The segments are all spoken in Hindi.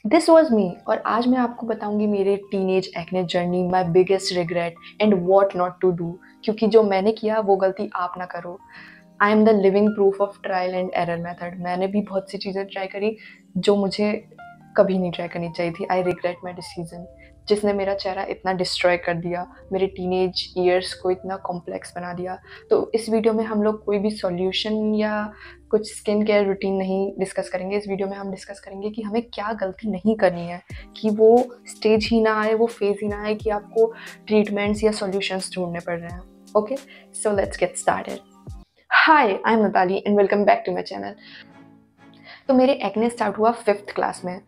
दिस वॉज मी और आज मैं आपको बताऊंगी मेरे teenage acne journey, my biggest regret and what not to do. क्योंकि जो मैंने किया वो गलती आप ना करो। I am the living proof of trial and error method. मैंने भी बहुत सी चीज़ें ट्राई करी जो मुझे कभी नहीं ट्राई करनी चाहिए थी। आई रिग्रेट माई डिसीजन जिसने मेरा चेहरा इतना डिस्ट्रॉय कर दिया, मेरे टीनेज ईयर्स को इतना कॉम्प्लेक्स बना दिया। तो इस वीडियो में हम लोग कोई भी सॉल्यूशन या कुछ स्किन केयर रूटीन नहीं डिस्कस करेंगे। इस वीडियो में हम डिस्कस करेंगे कि हमें क्या गलती नहीं करनी है, कि वो स्टेज ही ना आए, वो फेज ही ना आए कि आपको ट्रीटमेंट्स या सॉल्यूशंस ढूंढने पड़ रहे हैं। Okay, so let's get started. Hi, I am Mitali and welcome back to my channel. तो मेरे एक्ने स्टार्ट हुआ 5th क्लास में।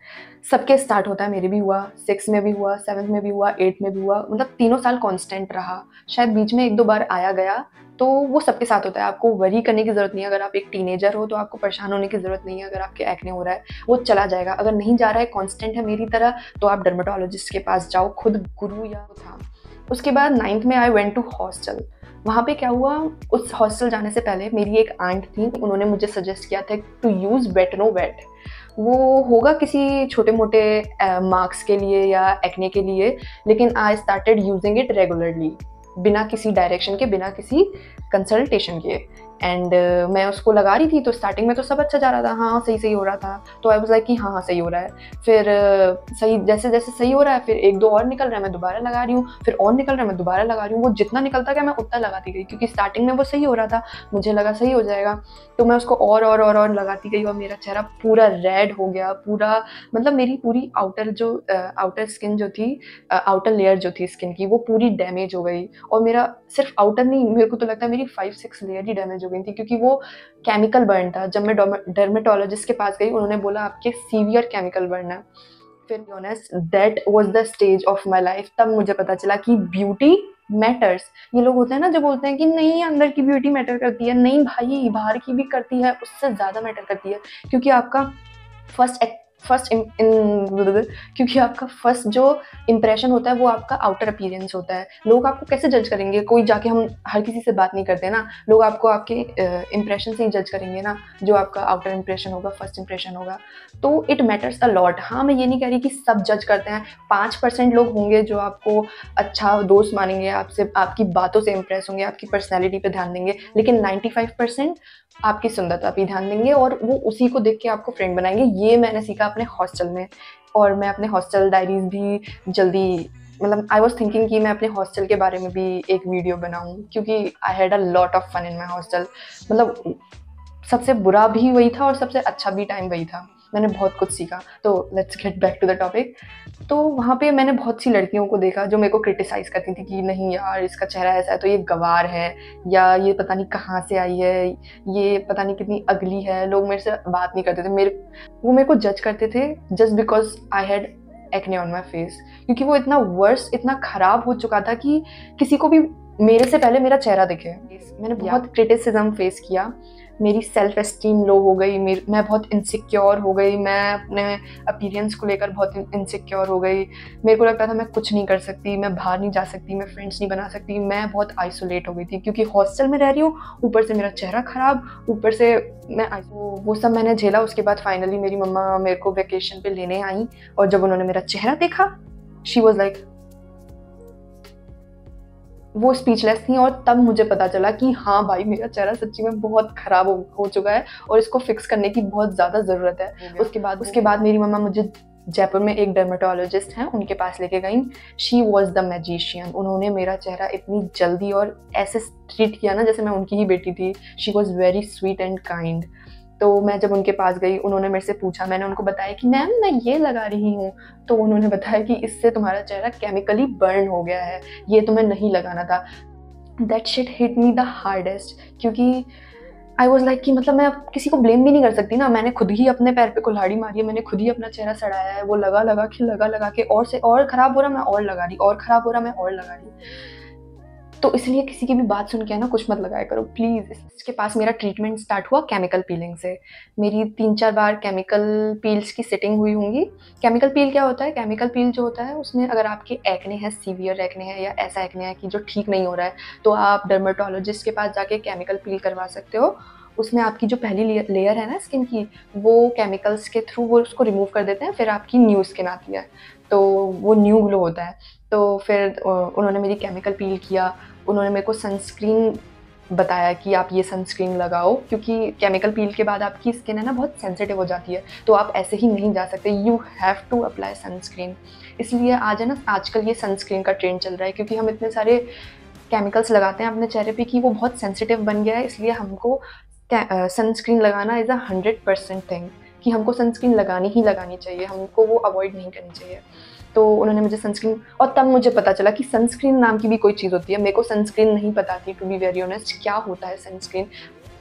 सबके स्टार्ट होता है, मेरे भी हुआ, 6 में भी हुआ, 7 में भी हुआ, 8 में भी हुआ। मतलब तीनों साल कांस्टेंट रहा। शायद बीच में 1-2 बार आया गया, तो वो सबके साथ होता है। आपको वरी करने की ज़रूरत नहीं है। अगर आप एक टीनेजर हो तो आपको परेशान होने की ज़रूरत नहीं है। अगर आपके एक्ने हो रहा है वो चला जाएगा। अगर नहीं जा रहा है, कांस्टेंट है मेरी तरह, तो आप डर्मेटोलॉजिस्ट के पास जाओ, खुद गुरु या था। उसके बाद 9th में आई वेंट टू हॉस्टल। वहाँ पे क्या हुआ, उस हॉस्टल जाने से पहले मेरी एक आंट थी, उन्होंने मुझे सजेस्ट किया था टू यूज़ वेटनो वेट। वो होगा किसी छोटे मोटे मार्क्स के लिए या एक्ने के लिए, लेकिन I started using it regularly, बिना किसी डायरेक्शन के, बिना किसी कंसल्टेशन के। एंड मैं उसको लगा रही थी, तो स्टार्टिंग में तो सब अच्छा जा रहा था, हाँ सही सही हो रहा था। तो आई वाज लाइक कि हाँ हाँ सही हो रहा है। फिर सही जैसे जैसे सही हो रहा है, फिर 1-2 और निकल रहा है, मैं दोबारा लगा रही हूँ, फिर और निकल रहा है, मैं दोबारा लगा रही हूँ। वो जितना निकलता गया मैं उतना लगाती गई, क्योंकि स्टार्टिंग में वो सही हो रहा था, मुझे लगा सही हो जाएगा। तो मैं उसको और लगाती गई और मेरा चेहरा पूरा रेड हो गया। पूरा मतलब मेरी पूरी आउटर स्किन जो थी, आउटर लेयर जो थी स्किन की, वो पूरी डैमेज हो गई। और मेरा सिर्फ आउटर नहीं, मेरे को तो लगता है मेरी 5-6 लेयर ही डैमेज हो गई थी, क्योंकि वो केमिकल बर्न था। जब मैं डर्मेटोलॉजिस्ट के पास गई, उन्होंने बोला आपके सीवियर केमिकल बर्न है। फिर be honest, that was the stage of my life. तब मुझे पता चला कि ब्यूटी मैटर्स। ये लोग होते हैं ना जो बोलते हैं कि नहीं अंदर की ब्यूटी मैटर करती है, नहीं भाई, बाहर की भी करती है, उससे ज़्यादा मैटर करती है। क्योंकि आपका फर्स्ट फर्स्ट इन, इन क्योंकि आपका फर्स्ट जो इंप्रेशन होता है वो आपका आउटर अपीयरेंस होता है। लोग आपको कैसे जज करेंगे? कोई जाके, हम हर किसी से बात नहीं करते ना, लोग आपको आपके इंप्रेशन से ही जज करेंगे ना, जो आपका आउटर इंप्रेशन होगा, फर्स्ट इंप्रेशन होगा। तो इट मैटर्स अ लॉट। हाँ, मैं ये नहीं कह रही कि सब जज करते हैं। 5% लोग होंगे जो आपको अच्छा दोस्त मानेंगे, आपसे आपकी बातों से इंप्रेस होंगे, आपकी पर्सनैलिटी पे ध्यान देंगे, लेकिन 95% आपकी सुंदरता पे ध्यान देंगे और वो उसी को देख के आपको फ्रेंड बनाएंगे। ये मैंने सीखा अपने हॉस्टल में। और मैं अपने हॉस्टल डायरीज भी जल्दी, मतलब आई वॉज थिंकिंग कि मैं अपने हॉस्टल के बारे में भी एक वीडियो बनाऊं, क्योंकि I had a lot of fun in my hostel. मतलब सबसे बुरा भी वही था और सबसे अच्छा भी टाइम वही था। मैंने बहुत कुछ सीखा। तो let's get back to the topic. तो वहाँ पे मैंने बहुत सी लड़कियों को देखा जो मेरे को क्रिटिसाइज़ करती थी कि नहीं यार, इसका चेहरा ऐसा है तो ये गँवार है, या ये पता नहीं कहाँ से आई है, ये पता नहीं कितनी अगली है। लोग मेरे से बात नहीं करते थे, वो मेरे को जज करते थे just because I had acne on my face. क्योंकि वो इतना वर्स, इतना ख़राब हो चुका था कि किसी को भी मेरे से पहले मेरा चेहरा दिखे। मैंने बहुत क्रिटिसिज्म फेस किया। मेरी सेल्फ एस्टीम लो हो गई, मैं बहुत इनसिक्योर हो गई, मैं अपने अपीयरेंस को लेकर बहुत इनसिक्योर हो गई। मेरे को लगता था मैं कुछ नहीं कर सकती, मैं बाहर नहीं जा सकती, मैं फ्रेंड्स नहीं बना सकती। मैं बहुत आइसोलेट हो गई थी, क्योंकि हॉस्टल में रह रही हूँ, ऊपर से मेरा चेहरा खराब, ऊपर से वो सब मैंने झेला। उसके बाद फाइनली मेरी मम्मा मेरे को वेकेशन पे लेने आई, और जब उन्होंने मेरा चेहरा देखा, शी वॉज लाइक, वो स्पीचलेस थी। और तब मुझे पता चला कि हाँ भाई, मेरा चेहरा सच्ची में बहुत ख़राब हो चुका है और इसको फिक्स करने की बहुत ज़्यादा ज़रूरत है। उसके बाद मेरी मम्मा मुझे जयपुर में एक डर्मेटोलॉजिस्ट हैं, उनके पास लेके गई। She was the magician. उन्होंने मेरा चेहरा इतनी जल्दी और ऐसे ट्रीट किया ना जैसे मैं उनकी ही बेटी थी। She was very sweet and kind. तो मैं जब उनके पास गई, उन्होंने मेरे से पूछा, मैंने उनको बताया कि मैम मैं ये लगा रही हूँ। तो उन्होंने बताया कि इससे तुम्हारा चेहरा केमिकली बर्न हो गया है, ये तुम्हें नहीं लगाना था। That shit hit me the hardest, क्योंकि आई वॉज लाइक कि मतलब मैं अब किसी को ब्लेम भी नहीं कर सकती ना। मैंने खुद ही अपने पैर पे कुल्हाड़ी मारी है, मैंने खुद ही अपना चेहरा सड़ाया है। वो लगा के और से और खराब हो रहा, मैं और लगा रही, और खराब हो रहा, मैं और लगा रही। तो इसलिए किसी की भी बात सुन के ना कुछ मत लगाया करो प्लीज़। इसके पास मेरा ट्रीटमेंट स्टार्ट हुआ केमिकल पीलिंग से। मेरी 3-4 बार केमिकल पील्स की सेटिंग हुई होंगी। केमिकल पील क्या होता है? केमिकल पील जो होता है उसमें अगर आपके एक्ने है, सीवियर एक्ने है, या ऐसा एक्ने है कि जो ठीक नहीं हो रहा है, तो आप डर्मेटोलॉजिस्ट के पास जाके केमिकल पील करवा सकते हो। उसमें आपकी जो पहली लेयर है ना स्किन की, वो केमिकल्स के थ्रू वो उसको रिमूव कर देते हैं, फिर आपकी न्यू स्किन आती है, तो वो न्यू ग्लो होता है। तो फिर उन्होंने मेरी केमिकल पील किया, उन्होंने मेरे को सनस्क्रीन बताया कि आप ये सनस्क्रीन लगाओ, क्योंकि केमिकल पील के बाद आपकी स्किन है ना बहुत सेंसिटिव हो जाती है, तो आप ऐसे ही नहीं जा सकते, you have to apply sunscreen. इसलिए आज है ना, आजकल ये सनस्क्रीन का ट्रेंड चल रहा है, क्योंकि हम इतने सारे केमिकल्स लगाते हैं अपने चेहरे पे कि वो बहुत सेंसिटिव बन गया है, इसलिए हमको सनस्क्रीन लगाना इज़ 100% थिंग, कि हमको सनस्क्रीन लगानी ही लगानी चाहिए, हमको वो अवॉइड नहीं करनी चाहिए। तो उन्होंने मुझे सनस्क्रीन, और तब मुझे पता चला कि सनस्क्रीन नाम की भी कोई चीज़ होती है। मेरे को सनस्क्रीन नहीं पता थी, टू बी वेरी ऑनेस्ट, क्या होता है सनस्क्रीन।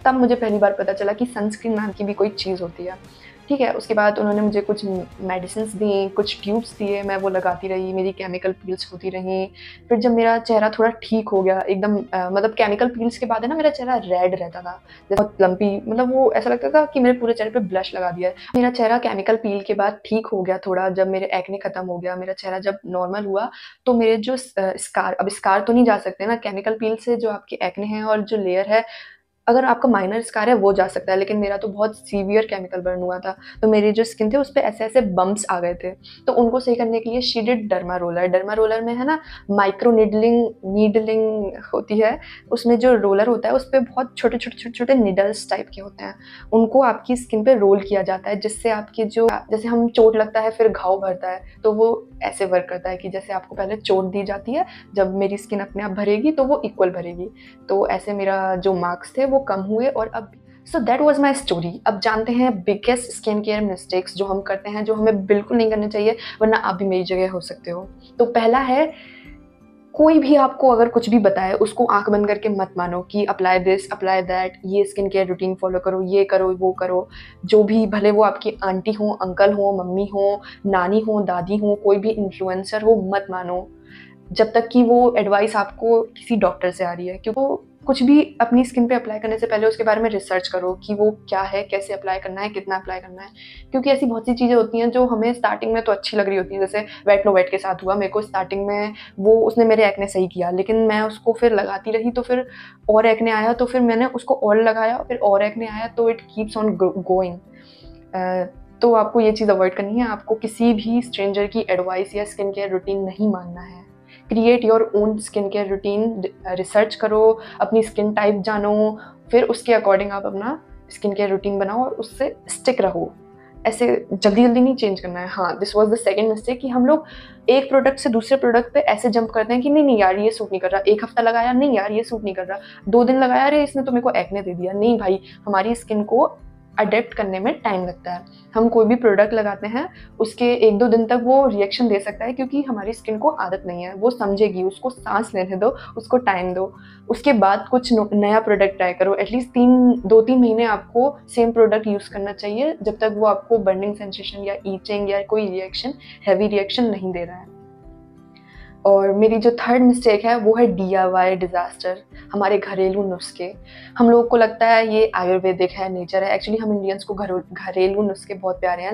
तब मुझे पहली बार पता चला कि सनस्क्रीन नाम की भी कोई चीज़ होती है। ठीक है, उसके बाद उन्होंने मुझे कुछ मेडिसिन्स दी, कुछ ट्यूब्स दिए, मैं वो लगाती रही, मेरी केमिकल पील्स होती रहीं। फिर जब मेरा चेहरा थोड़ा ठीक हो गया एकदम, मतलब केमिकल पील्स के बाद है ना मेरा चेहरा रेड रहता था, बहुत लंपी, मतलब वो ऐसा लगता था कि मेरे पूरे चेहरे पे ब्लश लगा दिया है। मेरा चेहरा केमिकल पील के बाद ठीक हो गया थोड़ा, जब मेरे एक्ने खत्म हो गया, मेरा चेहरा जब नॉर्मल हुआ, तो मेरे जो स्कार, अब स्कार तो नहीं जा सकते ना, केमिकल पील से जो आपके एक्ने हैं और जो लेयर है, अगर आपका माइनर स्कार है वो जा सकता है, लेकिन मेरा तो बहुत सीवियर केमिकल बर्न हुआ था, तो मेरी जो स्किन थी उस पे ऐसे-ऐसे बम्प्स आ गए थे। तो उनको सही करने के लिए she did derma roller. Derma roller में है ना माइक्रो नीडलिंग होती है, उसमें जो रोलर होता है उस पे बहुत छोटे-छोटे निडल्स टाइप के होते हैं। उनको आपकी स्किन पे रोल किया जाता है, जिससे आपकी जो, जैसे हम चोट लगता है फिर घाव भरता है, तो वो ऐसे वर्क करता है कि जैसे आपको पहले चोट दी जाती है, जब मेरी स्किन अपने आप भरेगी तो वो इक्वल भरेगी। तो ऐसे मेरा जो मार्क्स थे वो कम हुए, और अब so that was my story. अब जानते हैं बिगेस्ट स्किन केयर मिस्टेक्स जो हम करते हैं, जो हमें बिल्कुल नहीं करने चाहिए, वरना आप भी मेरी जगह हो सकते हो। तो पहला है, कोई भी आपको अगर कुछ भी बताए उसको आंख बंद करके मत मानो कि अप्लाई दिस अप्लाई दैट, ये स्किन केयर रूटीन फॉलो करो, ये करो वो करो। जो भी, भले वो आपकी आंटी हो, अंकल हो, मम्मी हो, नानी हो, दादी हो, कोई भी इन्फ्लुएंसर हो, मत मानो जब तक कि वो एडवाइस आपको किसी डॉक्टर से आ रही है। क्योंकि कुछ भी अपनी स्किन पे अप्लाई करने से पहले उसके बारे में रिसर्च करो कि वो क्या है, कैसे अप्लाई करना है, कितना अप्लाई करना है। क्योंकि ऐसी बहुत सी चीज़ें होती हैं जो हमें स्टार्टिंग में तो अच्छी लग रही होती हैं, जैसे वेट नो वेट के साथ हुआ मेरे को स्टार्टिंग में, वो उसने मेरे एक्ने सही किया, लेकिन मैं उसको फिर लगाती रही, तो फिर और एक्ने आया, तो फिर मैंने उसको और लगाया, फिर और एक्ने आया, तो इट कीप्स ऑन गोइंग। तो आपको ये चीज़ अवॉइड करनी है, आपको किसी भी स्ट्रेंजर की एडवाइस या स्किन केयर रूटीन नहीं मानना है। Create your own skin care routine, research करो, अपनी स्किन टाइप जानो, फिर उसके अकॉर्डिंग आप अपना स्किन केयर रूटीन बनाओ और उससे स्टिक रहो। ऐसे जल्दी-जल्दी नहीं चेंज करना है। हाँ, this was the second mistake कि हम लोग एक प्रोडक्ट से दूसरे प्रोडक्ट पे ऐसे जंप करते हैं कि नहीं यार ये सूट नहीं कर रहा। 1 हफ्ता लगाया, नहीं यार ये सूट नहीं कर रहा। 2 दिन लगाया, अरे इसने तो मेरे को एक्ने दे दिया। नहीं भाई, हमारी स्किन को अडैप्ट करने में टाइम लगता है। हम कोई भी प्रोडक्ट लगाते हैं, उसके 1-2 दिन तक वो रिएक्शन दे सकता है, क्योंकि हमारी स्किन को आदत नहीं है। वो समझेगी, उसको सांस लेने दो, उसको टाइम दो। उसके बाद कुछ नया प्रोडक्ट ट्राई करो। एटलीस्ट 2-3 महीने आपको सेम प्रोडक्ट यूज़ करना चाहिए, जब तक वो आपको बर्निंग सेंसेशन या ईचिंग या कोई रिएक्शन, हैवी रिएक्शन नहीं दे रहा है। और मेरी जो थर्ड मिस्टेक है वो है डीआईवाई डिज़ास्टर, हमारे घरेलू नुस्खे। हम लोगों को लगता है ये आयुर्वेदिक है, नेचर है। एक्चुअली हम इंडियंस को घरेलू नुस्खे बहुत प्यारे हैं,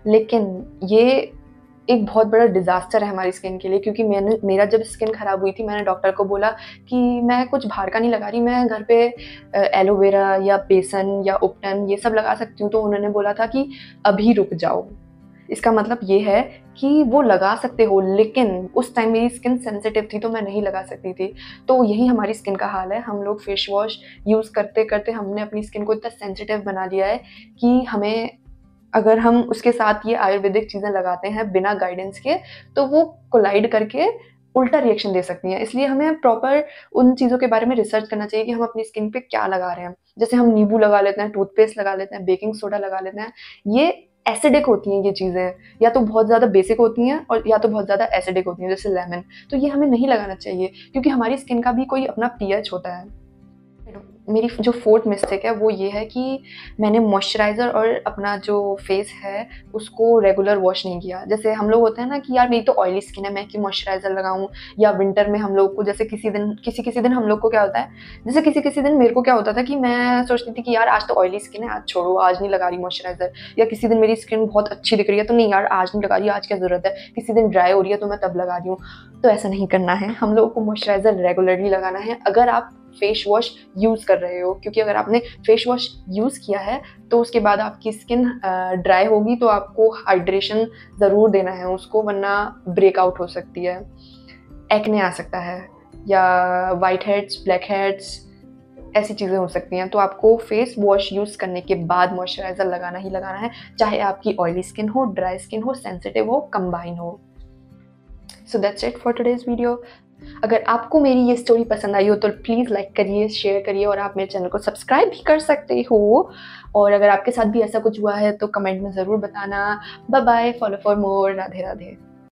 लेकिन ये एक बहुत बड़ा डिज़ास्टर है हमारी स्किन के लिए। क्योंकि मेरा जब स्किन ख़राब हुई थी, मैंने डॉक्टर को बोला कि मैं कुछ बाहर का नहीं लगा रही, मैं घर पे एलोवेरा या बेसन या उपटन ये सब लगा सकती हूँ। तो उन्होंने बोला था कि अभी रुक जाओ। इसका मतलब ये है कि वो लगा सकते हो, लेकिन उस टाइम मेरी स्किन सेंसिटिव थी तो मैं नहीं लगा सकती थी। तो यही हमारी स्किन का हाल है। हम लोग फेस वॉश यूज़ करते-करते हमने अपनी स्किन को इतना सेंसिटिव बना लिया है कि हमें, अगर हम उसके साथ ये आयुर्वेदिक चीज़ें लगाते हैं बिना गाइडेंस के, तो वो कोलाइड करके उल्टा रिएक्शन दे सकती हैं। इसलिए हमें प्रॉपर उन चीज़ों के बारे में रिसर्च करना चाहिए कि हम अपनी स्किन पे क्या लगा रहे हैं। जैसे हम नींबू लगा लेते हैं, टूथपेस्ट लगा लेते हैं, बेकिंग सोडा लगा लेते हैं। ये एसिडिक होती हैं ये चीज़ें, या तो बहुत ज़्यादा बेसिक होती हैं और या तो बहुत ज़्यादा एसिडिक होती हैं, जैसे लेमन। तो ये हमें नहीं लगाना चाहिए, क्योंकि हमारी स्किन का भी कोई अपना पीएच होता है। मेरी जो फोर्थ मिस्टेक है वो ये है कि मैंने मॉइस्चराइज़र और अपना जो फेस है उसको रेगुलर वॉश नहीं किया। जैसे हम लोग होते हैं ना कि यार मेरी तो ऑयली स्किन है, मैं क्यों मॉइस्चराइज़र लगाऊं, या विंटर में हम लोग को जैसे किसी दिन हम लोग को क्या होता है, जैसे किसी दिन मेरे को क्या होता था कि मैं सोचती थी कि यार आज तो ऑयली स्किन है, आज छोड़ो, आज नहीं लगा रही मॉइस्चराइज़र। या किसी दिन मेरी स्किन बहुत अच्छी दिख रही है तो नहीं यार आज नहीं लगा रही, आज क्या ज़रूरत है। किसी दिन ड्राई हो रही है तो मैं तब लगा रही हूँ। तो ऐसा नहीं करना है, हम लोगों को मॉइस्चराइज़र रेगुलरली लगाना है। अगर आप फेस वॉश यूज़ कर रहे हो, क्योंकि अगर आपने फेस वॉश यूज़ किया है तो उसके बाद आपकी स्किन ड्राई होगी, तो आपको हाइड्रेशन ज़रूर देना है उसको, वरना ब्रेकआउट हो सकती है, एक्ने आ सकता है, या वाइट हेड्स, ब्लैक हेड्स, ऐसी चीज़ें हो सकती हैं। तो आपको फेस वॉश यूज़ करने के बाद मॉइस्चराइज़र लगाना ही लगाना है, चाहे आपकी ऑयली स्किन हो, ड्राई स्किन हो, सेंसिटिव हो, कंबाइन हो। So that's it for today's video. अगर आपको मेरी ये स्टोरी पसंद आई हो तो प्लीज़ लाइक करिए, शेयर करिए, और आप मेरे चैनल को सब्सक्राइब भी कर सकते हो। और अगर आपके साथ भी ऐसा कुछ हुआ है तो कमेंट में ज़रूर बताना। Bye bye, follow for more. Radhe Radhe.